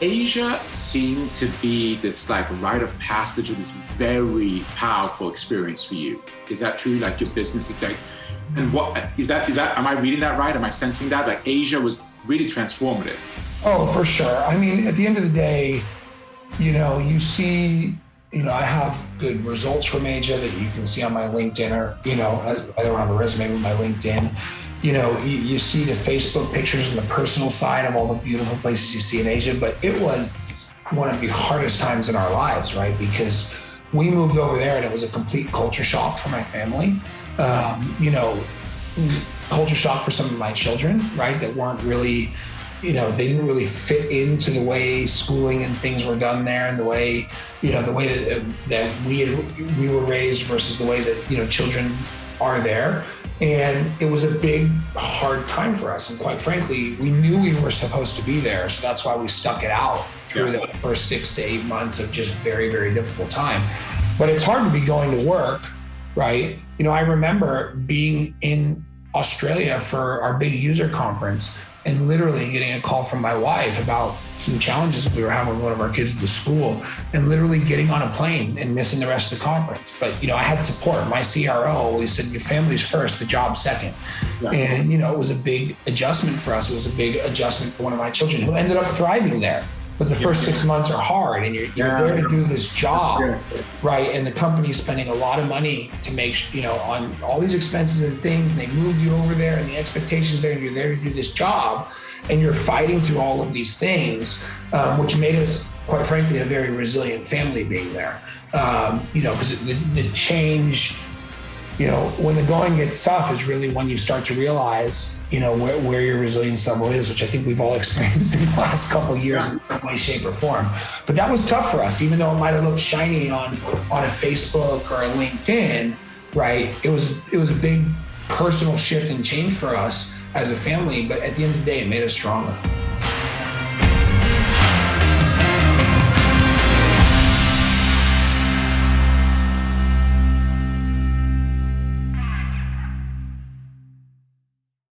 Asia seemed to be this like rite of passage of this very powerful experience for you. Is that true? Like your business is like, and what is that, am I reading that right? Am I sensing that? Like Asia was really transformative. Oh, for sure. I mean, at the end of the day, you see, I have good results from Asia that you can see on my LinkedIn or, I don't have a resume with my LinkedIn. You see the Facebook pictures and the personal side of all the beautiful places you see in Asia, but it was one of the hardest times in our lives, right? Because we moved over there and it was a complete culture shock for my family. Culture shock for some of my children, right? That weren't really, they didn't really fit into the way schooling and things were done there, and the way that we were raised versus the way that, children are there. And it was a big, hard time for us. And quite frankly, we knew we were supposed to be there. So that's why we stuck it out through the first 6 to 8 months of just very, very difficult time. But it's hard to be going to work, right? I remember being in Australia for our big user conference and literally getting a call from my wife about some challenges we were having with one of our kids at the school, and literally getting on a plane and missing the rest of the conference. But, I had support. My CRO always said, your family's first, the job second. Yeah. And, it was a big adjustment for us. It was a big adjustment for one of my children who ended up thriving there. But the first 6 months are hard, and you're there to do this job, right? And the company's spending a lot of money to make, on all these expenses and things, and they moved you over there, and the expectations there, and you're there to do this job, and you're fighting through all of these things, which made us, quite frankly, a very resilient family being there. Because the change, when the going gets tough is really when you start to realize, where your resilience level is, which I think we've all experienced in the last couple of years in some way, shape, or form. But that was tough for us, even though it might have looked shiny on a Facebook or a LinkedIn, right? It was a big personal shift and change for us as a family, but at the end of the day, it made us stronger.